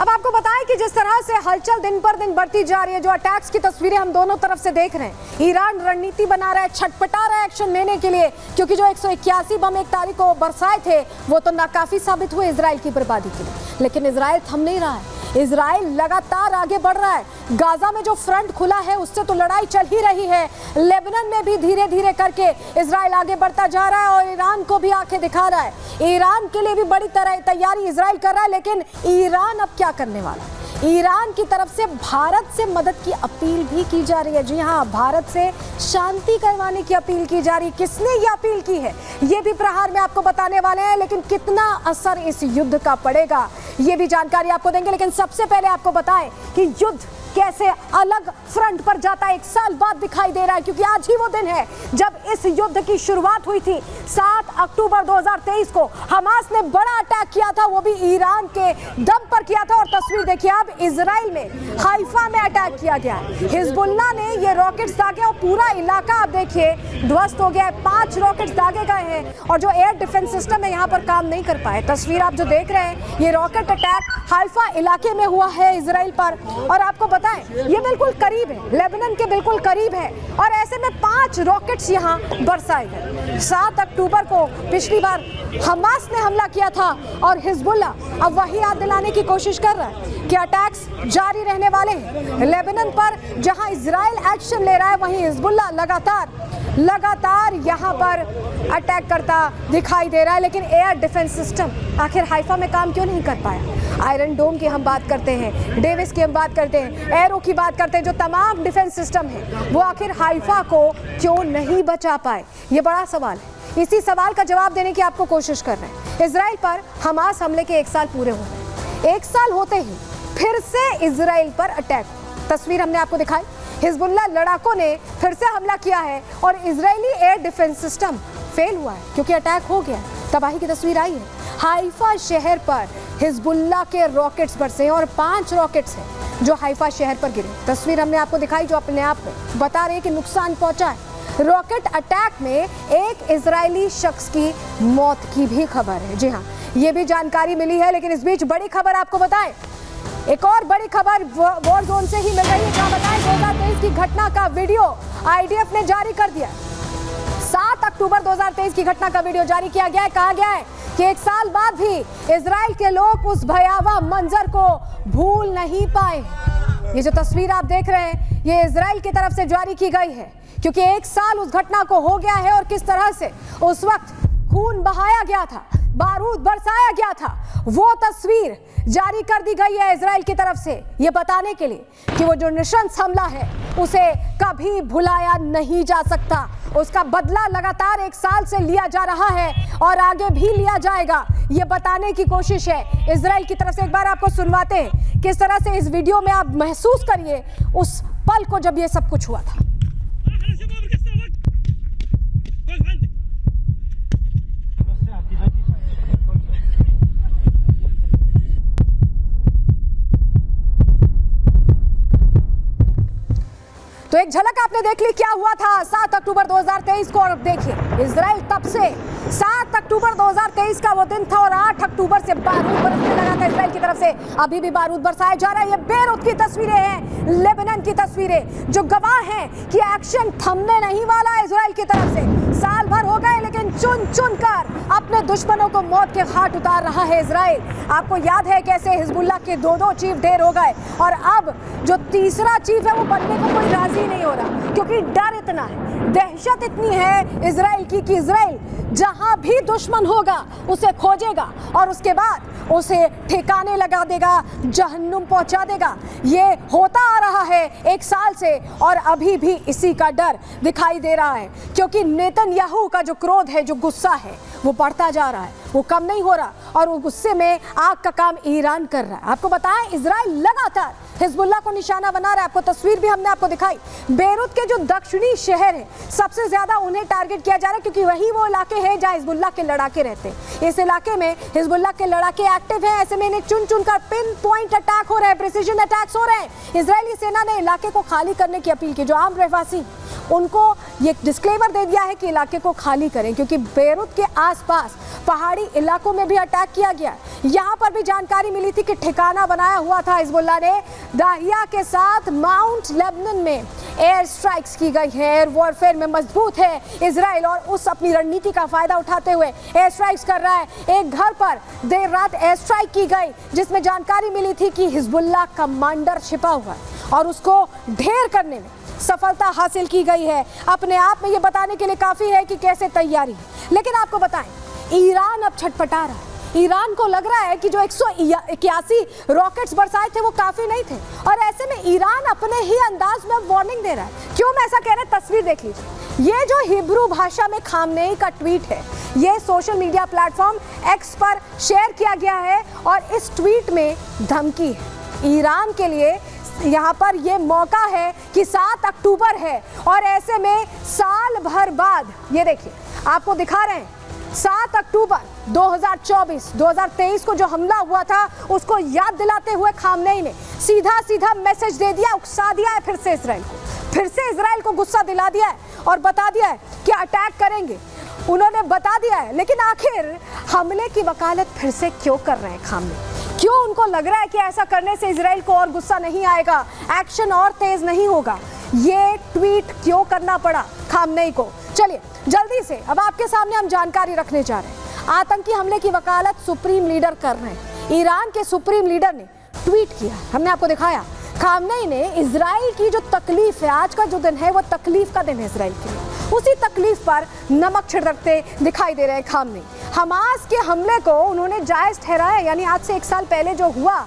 अब आपको बताएं कि जिस तरह से हलचल दिन पर दिन बढ़ती जा रही है, जो अटैक्स की तस्वीरें हम दोनों तरफ से देख रहे हैं, ईरान रणनीति बना रहा है, छटपटा रहा है एक्शन लेने के लिए, क्योंकि जो 181 बम 1 तारीख को बरसाए थे वो तो नाकाफी साबित हुए इजराइल की बर्बादी के लिए। लेकिन इजराइल थम नहीं रहा है, इजराइल लगातार आगे बढ़ रहा है। गाजा में जो फ्रंट खुला है उससे तो लड़ाई चल ही रही है, लेबनान में भी धीरे धीरे करके इजराइल आगे बढ़ता जा रहा है और ईरान को भी आंखें दिखा रहा है। ईरान के लिए भी बड़ी तरह तैयारी इजराइल कर रहा है, लेकिन ईरान अब क्या करने वाला है? ईरान की तरफ से भारत से मदद की अपील भी की जा रही है। जी हाँ, भारत से शांति करवाने की अपील की जा रही है। किसने ये अपील की है ये भी प्रहार में आपको बताने वाले हैं, लेकिन कितना असर इस युद्ध का पड़ेगा ये भी जानकारी आपको देंगे। लेकिन सबसे पहले आपको बताएं कि युद्ध कैसे अलग फ्रंट पर जाता है 1 साल बाद दिखाई दे रहा है, क्योंकि आज ही वो दिन है जब इस युद्ध की शुरुआत हुई थी। 7 अक्टूबर 2023 को हमास ने बड़ा अटैक किया था, वो भी ईरान के दम पर किया था। और तस्वीर देखिए, अब इजराइल में हाइफा में अटैक किया गया है। हिजबुल्लाह ने ये रॉकेट्स दागे और पूरा इलाका आप देखिए ध्वस्त हो गया है। 5 रॉकेट्स दागे गए हैं और जो एयर डिफेंस सिस्टम है यहाँ पर काम नहीं कर पाए। तस्वीर आप जो देख रहे हैं, ये रॉकेट अटैक हाइफा इलाके में हुआ है इजराइल पर। और आपको ये बिल्कुल करीब है, लेबनान के बिल्कुल करीब है, और ऐसे में 5 रॉकेट्स यहाँ बरसाए गए। 7 अक्टूबर को पिछली बार हमास ने हमला किया था और हिजबुल्लाह अब वही याद दिलाने की कोशिश कर रहा है कि अटैक्स जारी रहने वाले हैं। लेबनान पर जहां इजराइल एक्शन ले रहा है, वहीं हिजबुल्लाह लगातार यहाँ पर अटैक करता दिखाई दे रहा है। लेकिन एयर डिफेंस सिस्टम आखिर हाइफा में काम क्यों नहीं कर पाया? आयरन डोम की हम बात करते हैं, डेविस की हम बात करते हैं, एरो की बात करते हैं, जो तमाम डिफेंस सिस्टम है वो आखिर हाइफा को क्यों नहीं बचा पाए? ये बड़ा सवाल है। इसी सवाल का जवाब देने की आपको कोशिश कर रहे हैं। इजराइल पर हमास हमले के 1 साल पूरे हो गए। 1 साल होते ही फिर से इजराइल पर अटैक। तस्वीर हमने आपको दिखाई, हिजबुल्लाह लड़ाकों ने फिर से हमला किया है और Israeli air defence system fail हुआ है, क्योंकि अटैक हो गया। तबाही की तस्वीर आई है। हाइफा शहर पर हिजबुल्लाह के रॉकेट्स बरसे और 5 रॉकेट्स हैं जो हाइफा शहर पर गिरे। तस्वीर हमने आपको दिखाई, जो अपने आप में बता रही है कि नुकसान पहुंचा है। रॉकेट अटैक में एक इजरायली शख्स की मौत की भी खबर है। जी हाँ, ये भी जानकारी मिली है। लेकिन इस बीच बड़ी खबर आपको बताएं, एक और बड़ी खबर वॉर जोन से ही मिल रही है। क्या बताएं, 2023 की घटना का वीडियो आईडीएफ ने जारी कर दिया। 7 अक्टूबर 2023 की घटना का वीडियो जारी किया गया है। कहा गया है कि 1 साल बाद भी इजराइल के लोग उस भयावह मंजर को भूल नहीं पाए। ये जो तस्वीर आप देख रहे हैं, ये इजराइल की तरफ से जारी की गई है, क्योंकि 1 साल उस घटना को हो गया है और किस तरह से उस वक्त खून बहाया गया था, बारूद बरसाया गया था, वो तस्वीर जारी कर दी गई है इजराइल की तरफ से, ये बताने के लिए कि वो जो नृशंस हमला है उसे कभी भुलाया नहीं जा सकता। उसका बदला लगातार 1 साल से लिया जा रहा है और आगे भी लिया जाएगा, ये बताने की कोशिश है इजराइल की तरफ से। एक बार आपको सुनवाते हैं किस तरह से इस वीडियो में आप महसूस करिए उस पल को जब ये सब कुछ हुआ था। तो एक झलक आपने देख ली क्या हुआ था 7 अक्टूबर 2023 को। और अब देखिए इजराइल तब से 7 अक्टूबर 2023 का वो दिन था और 8 अक्टूबर से बारूद बरसने लगा था इजराइल की तरफ से। अभी भी बारूद बरसाया जा रहा है। ये बेरूत की तस्वीरें हैं, लेबनान की तस्वीरें, जो गवाह हैं कि एक्शन थमने नहीं वाला है इजराइल की तरफ से। साल भर हो गए लेकिन चुन चुन कर अपने दुश्मनों को मौत के घाट उतार रहा है इजराइल। आपको याद है कैसे हिजबुल्लाह के 2 चीफ ढेर हो गए और अब जो तीसरा चीफ है वो बनने को कोई राजी नहीं हो रहा, क्योंकि डर इतना है, दहशत इतनी है इजराइल की कि इजराइल जहां भी दुश्मन होगा उसे खोजेगा और उसके बाद उसे ठिकाने लगा देगा, जहन्नुम पहुंचा देगा। ये होता आ रहा है 1 साल से और अभी भी इसी का डर दिखाई दे रहा है, क्योंकि नेतन्याहू का जो क्रोध है, जो गुस्सा है, वो बढ़ता जा रहा है, वो कम नहीं हो रहा और वो गुस्से में आग का काम ईरान कर रहा है। आपको बताएं, इजराइल लगातार हिजबुल्लाह को निशाना बना रहा है। आपको तस्वीर भी हमने आपको दिखाई। बेरूत के जो दक्षिणी शहर है, सबसे ज्यादा उन्हें टारगेट किया जा रहा है, क्योंकि वही वो इलाके हैं जहां हिजबुल्लाह के लड़ाके रहते हैं। इस इलाके में हिजबुल्लाह के लड़ाके एक्टिव हैं। ऐसे में इन्हें चुन चुन कर पिन पॉइंट अटैक हो रहे हैं, प्रिसीजन अटैक्स हो रहे हैं। इजरायली सेना ने इलाके को खाली करने की अपील की। जो आम रहवासी उनको ये डिस्क्लेमर दे दिया है कि इलाके को खाली करें, क्योंकि बेरूत के आसपास पहाड़ी इलाकों में भी अटैक किया गया। यहाँ पर भी जानकारी मिली थी कि ठिकाना बनाया हुआ था हिजबुल्लाह ने। दाहिया के साथ माउंट लेबनन में एयर स्ट्राइक्स की गई है। एयर वॉरफेयर में मजबूत है इजराइल और उस अपनी रणनीति का फायदा उठाते हुए एयर स्ट्राइक्स कर रहा है। एक घर पर देर रात एयर स्ट्राइक की गई जिसमें जानकारी मिली थी कि हिजबुल्लाह कमांडर छिपा हुआ है और उसको ढेर करने में सफलता हासिल की गई है। अपने आप में ये बताने के लिए काफी है कि कैसे तैयारी है। लेकिन आपको बताएं, ईरान अब छटपटा रहा है। ईरान को लग रहा है कि जो 181 रॉकेट्स बरसाए थे वो काफी नहीं थे, और ऐसे में ईरान अपने ही अंदाज में वार्निंग दे रहा है। क्यों मैं ऐसा कह रहा हूं, तस्वीर देख लीजिए। ये जो हिब्रू भाषा में खामनेई का ट्वीट है, ये सोशल मीडिया प्लेटफॉर्म एक्स पर शेयर किया गया है और इस ट्वीट में धमकी है ईरान के लिए। यहाँ पर ये मौका है कि 7 अक्टूबर है और ऐसे में साल भर बाद, ये देखिए आपको दिखा रहे हैं, 7 अक्टूबर 2023 को जो हमला हुआ था उसको याद दिलाते हुए खामनेई ने सीधा मैसेज दे दिया, उकसा दिया है फिर से इजराइल को गुस्सा दिला दिया है और बता दिया है कि अटैक करेंगे। उन्होंने बता दिया है, लेकिन आखिर हमले की वकालत फिर से क्यों कर रहे हैं खामनेई? क्यों उनको लग रहा है कि ऐसा करने से इजराइल को और गुस्सा नहीं आएगा, एक्शन और तेज नहीं होगा? ये ट्वीट क्यों करना पड़ा खामनेई को? चलिए जल्दी से अब आपके सामने हम जानकारी रखने जा रहे हैं। आतंकी हमले की वकालत सुप्रीम लीडर कर रहे हैं। ईरान के सुप्रीम लीडर ने ट्वीट किया, हमने आपको दिखाया। खामनेई ने इजराइल की जो तकलीफ है, आज का जो दिन है वो तकलीफ का दिन है इजराइल के लिए, उसी तकलीफ पर नमक छिड़कते दिखाई दे रहे हैं खामनेई। हमास के हमले को उन्होंने जायज ठहराया, यानी आज से 1 साल पहले जो हुआ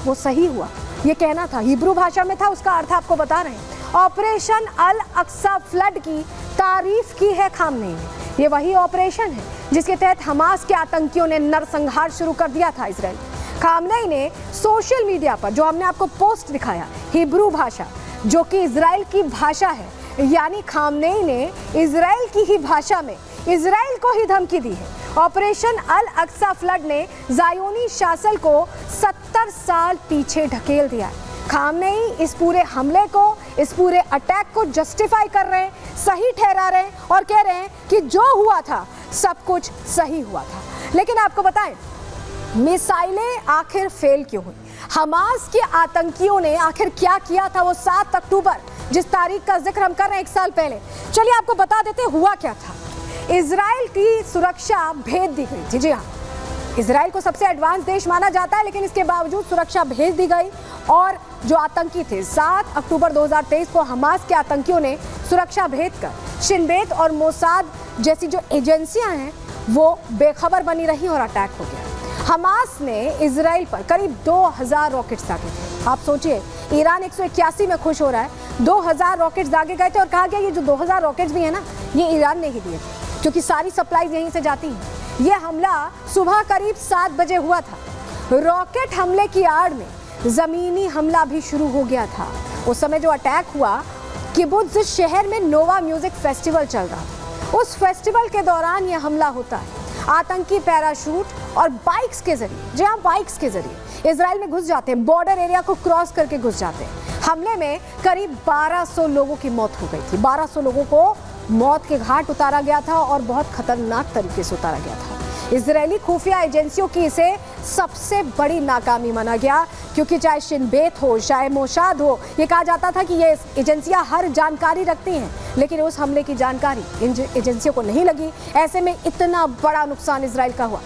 वो सही हुआ, ये कहना था। हिब्रू भाषा में था, उसका अर्थ आपको बता रहे हैं। ऑपरेशन अल अक्सा फ्लड की तारीफ की है खामनेई ने। ये वही ऑपरेशन है जिसके तहत हमास के आतंकियों ने नरसंहार शुरू कर दिया था इजराइल। खामनेई ने सोशल मीडिया पर जो हमने आपको पोस्ट दिखाया, हिब्रू भाषा जो कि इजराइल की भाषा है, यानी खामनेई ने इजराइल की ही भाषा में इजराइल को ही धमकी दी है। ऑपरेशन अल अक्सा फ्लड ने ज़ायोनी शासन को 70 साल पीछे ढकेल दिया है। खामनेई इस पूरे हमले को, इस पूरे अटैक को जस्टिफाई कर रहे हैं, सही ठहरा रहे हैं और कह रहे हैं कि जो हुआ था सब कुछ सही हुआ था। लेकिन आपको बताएं, मिसाइलें आखिर फेल क्यों हुई? हमास के आतंकियों ने आखिर क्या किया था वो 7 अक्टूबर, जिस तारीख का जिक्र हम कर रहे हैं 1 साल पहले? चलिए आपको बता देते हुआ क्या था। इजराइल की सुरक्षा भेज दी गई थी। जी हाँ, इजराइल को सबसे एडवांस देश माना जाता है, लेकिन इसके बावजूद सुरक्षा भेज दी गई और जो आतंकी थे 7 अक्टूबर 2023 को हमास के आतंकियों ने सुरक्षा भेजकर शिन बेत और मोसाद जैसी जो एजेंसियां हैं वो बेखबर बनी रही और अटैक हो गया। हमास ने इजराइल पर करीब 2000 रॉकेट्स दागे थे। आप सोचिए, ईरान 181 में खुश हो रहा है, 2000 रॉकेट्स दागे गए थे और कहा गया ये जो 2000 रॉकेट्स भी है ना, ये ईरान ने ही दिए थे क्योंकि सारी सप्लाईज यहीं से जाती हैं। ये हमला सुबह करीब 7 बजे हुआ था। रॉकेट हमले की आड़ में जमीनी हमला भी शुरू हो गया था। उस समय जो अटैक हुआ, किबुत्ज शहर में नोवा म्यूजिक फेस्टिवल चल रहा था। उस फेस्टिवल के दौरान यह हमला होता है। आतंकी पैराशूट और बाइक्स के जरिए, जी हाँ बाइक्स के जरिए इजराइल में घुस जाते हैं, बॉर्डर एरिया को क्रॉस करके घुस जाते हैं। हमले में करीब 1200 लोगों की मौत हो गई थी। 1200 लोगों को मौत के घाट उतारा गया था और बहुत खतरनाक तरीके से उतारा गया था। इजरायली खुफिया एजेंसियों की इसे सबसे बड़ी नाकामी माना गया, क्योंकि चाहे शिन बेत हो, चाहे मोसाद हो, ये कहा जाता था कि ये एजेंसियां हर जानकारी रखती हैं, लेकिन उस हमले की जानकारी इन एजेंसियों को नहीं लगी। ऐसे में इतना बड़ा नुकसान इजराइल का हुआ।